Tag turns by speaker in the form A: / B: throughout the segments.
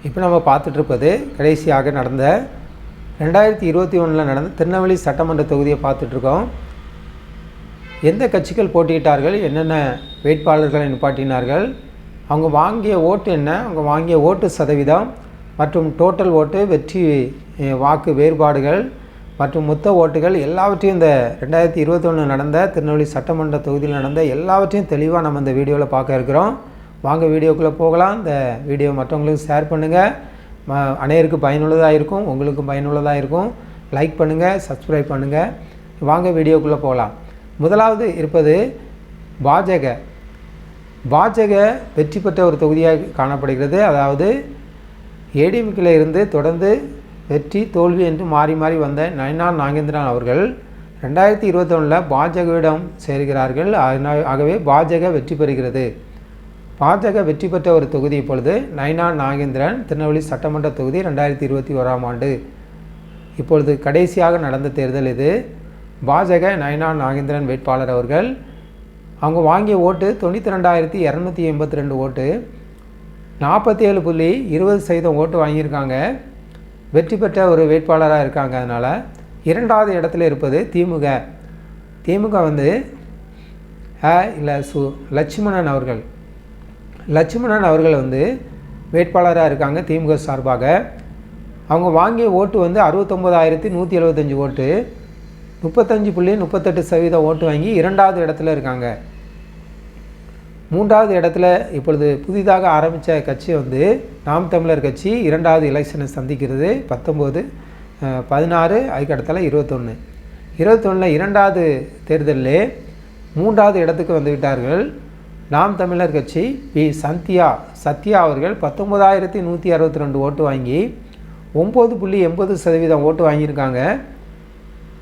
A: இப்போ நம்ம பார்த்துட்ருப்பது கடைசியாக நடந்த 2021 நடந்த திருநெல்வேலி சட்டமன்ற தொகுதியை பார்த்துட்ருக்கோம். எந்த கட்சிகள் போட்டியிட்டார்கள், என்னென்ன வேட்பாளர்களை நிப்பாட்டினார்கள், அவங்க வாங்கிய ஓட்டு என்ன, அவங்க வாங்கிய ஓட்டு சதவீதம் மற்றும் டோட்டல் ஓட்டு, வெற்றி வாக்கு வேறுபாடுகள் மற்றும் மொத்த ஓட்டுகள் எல்லாவற்றையும் இந்த 2021 நடந்த திருநெல்வேலி சட்டமன்ற தொகுதியில் நடந்த எல்லாவற்றையும் தெளிவாக நம்ம இந்த வீடியோவில் பார்க்க இருக்கிறோம். வாங்க வீடியோக்குள்ளே போகலாம். இந்த வீடியோ மற்றவங்களுக்கு ஷேர் பண்ணுங்கள். அனைவருக்கு பயனுள்ளதாக இருக்கும், உங்களுக்கும் பயனுள்ளதாக இருக்கும். லைக் பண்ணுங்கள், சப்ஸ்கிரைப் பண்ணுங்கள். வாங்க வீடியோக்குள்ளே போகலாம். முதலாவது இருப்பது பாஜக வெற்றி பெற்ற ஒரு தொகுதியாக காணப்படுகிறது. அதாவது ஏடிஎம்கேல இருந்து தொடர்ந்து வெற்றி தோல்வி என்று மாறி மாறி வந்த நயினார் நாகேந்திரன் அவர்கள் 2021 பாஜகவிடம் சேர்கிறார்கள். ஆகவே பாஜக வெற்றி பெறுகிறது. பாஜக வெற்றி பெற்ற ஒரு தொகுதி இப்பொழுது நயினார் நாகேந்திரன் திருநெல்வேலி சட்டமன்ற தொகுதி 2021 ஆண்டு. இப்பொழுது கடைசியாக நடந்த தேர்தல் இது. பாஜக நயினார் நாகேந்திரன் வேட்பாளர் அவர்கள் அவங்க வாங்கிய ஓட்டு 92,282 ஓட்டு, 47.20% ஓட்டு வாங்கியிருக்காங்க. வெற்றி பெற்ற ஒரு வேட்பாளராக இருக்காங்க. அதனால் இரண்டாவது இடத்துல இருப்பது திமுக வந்து லட்சுமணன் அவர்கள் வந்து வேட்பாளராக இருக்காங்க திமுக சார்பாக. அவங்க வாங்கிய ஓட்டு வந்து 69,175 ஓட்டு, 35.38% ஓட்டு வாங்கி இரண்டாவது இடத்துல இருக்காங்க. மூன்றாவது இடத்துல இப்பொழுது புதிதாக ஆரம்பித்த கட்சி வந்து நாம் தமிழர் கட்சி இரண்டாவது எலெக்ஷனை சந்திக்கிறது. 19, 16, அதுக்கு இடத்துல 21 இரண்டாவது தேர்தலில் மூன்றாவது இடத்துக்கு வந்துவிட்டார்கள். நாம் தமிழர் கட்சி சத்யா அவர்கள் 19,162 ஓட்டு வாங்கி 9.80% ஓட்டு வாங்கியிருக்காங்க.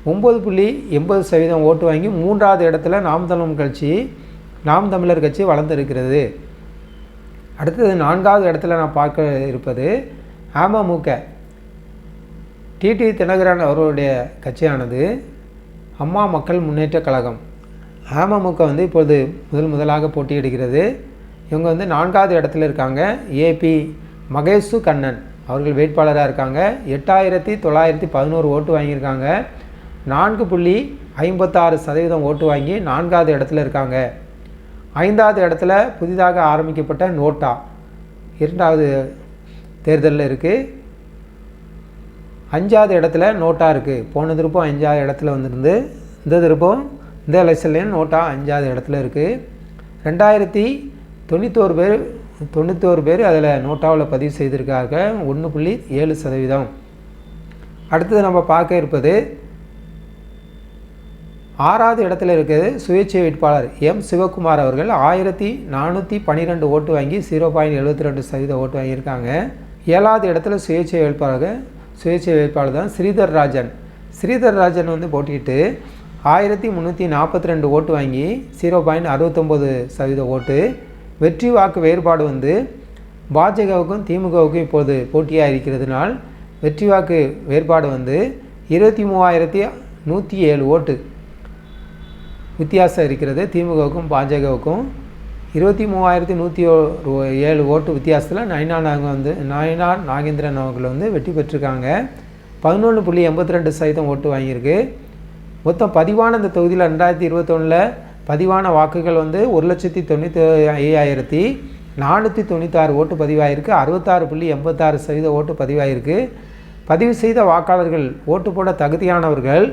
A: 9.80% ஓட்டு வாங்கி மூன்றாவது இடத்துல நாம் தமிழர் கட்சி வளர்ந்திருக்கிறது. அடுத்தது நான்காவது இடத்துல நான் பார்க்க இருப்பது அமமுக. டிடி தினகரன் அவர்களுடைய கட்சியானது அம்மா மக்கள் முன்னேற்ற கழகம். அமமுக வந்து இப்பொழுது முதலாக போட்டியிடுகிறது. இவங்க வந்து நான்காவது இடத்துல இருக்காங்க. ஏபி மகேசு கண்ணன் அவர்கள் வேட்பாளராக இருக்காங்க. 8,911 ஓட்டு வாங்கியிருக்காங்க. 4.56% ஓட்டு வாங்கி நான்காவது இடத்துல இருக்காங்க. ஐந்தாவது இடத்துல புதிதாக ஆரம்பிக்கப்பட்ட நோட்டா இரண்டாவது தேர்தலில் இருக்குது. அஞ்சாவது இடத்துல நோட்டா இருக்குது. போன திருப்பம் அஞ்சாவது இடத்துல வந்துருந்து இந்த திருப்பம் இந்த எலெக்ஷன்லேயும் நோட்டா அஞ்சாவது இடத்துல இருக்குது. 2,091 பேர் அதில் நோட்டாவில் பதிவு செய்திருக்காங்க. 1.7%. அடுத்தது நம்ம பார்க்க இருப்பது ஆறாவது இடத்துல இருக்கிறது சுயேட்சை வேட்பாளர் சிவகுமார் அவர்கள் 1,412 ஓட்டு வாங்கி 0.72% ஓட்டு வாங்கியிருக்காங்க. ஏழாவது இடத்துல சுயேட்சை வேட்பாளர் தான் ஸ்ரீதர் ராஜன் வந்து போட்டிட்டு 1,342 ஓட்டு வாங்கி 0.69% ஓட்டு. வெற்றி வாக்கு வேறுபாடு வந்து பாஜகவுக்கும் திமுகவுக்கும் இப்போது போட்டியாக இருக்கிறதுனால் வெற்றி வாக்கு வேறுபாடு வந்து 23,107 ஓட்டு வித்தியாசம் இருக்கிறது. திமுகவுக்கும் பாஜகவுக்கும் 23,107 ஓட்டு வித்தியாசத்தில் நயினார் நாகேந்திரன் அவர்கள் வந்து வெற்றி பெற்றிருக்காங்க. 11.82% ஓட்டு வாங்கியிருக்கு. மொத்தம் பதிவான இந்த தொகுதியில் 2021 பதிவான வாக்குகள் வந்து 1,95,496 ஓட்டு பதிவாயிருக்கு. 66.86% ஓட்டு பதிவாயிருக்கு. பதிவு செய்த வாக்காளர்கள் ஓட்டு போட தகுதியானவர்கள்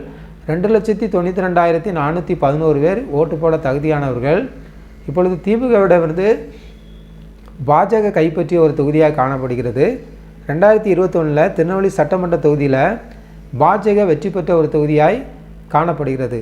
A: 2,92,411 பேர் ஓட்டு போட தகுதியானவர்கள். இப்பொழுது திமுகவிடமிருந்து பாஜக கைப்பற்றிய ஒரு தொகுதியாக காணப்படுகிறது. 2021 திருநெல்வேலி சட்டமன்ற தொகுதியில் பாஜக வெற்றி பெற்ற ஒரு தொகுதியாய் காணப்படுகிறது.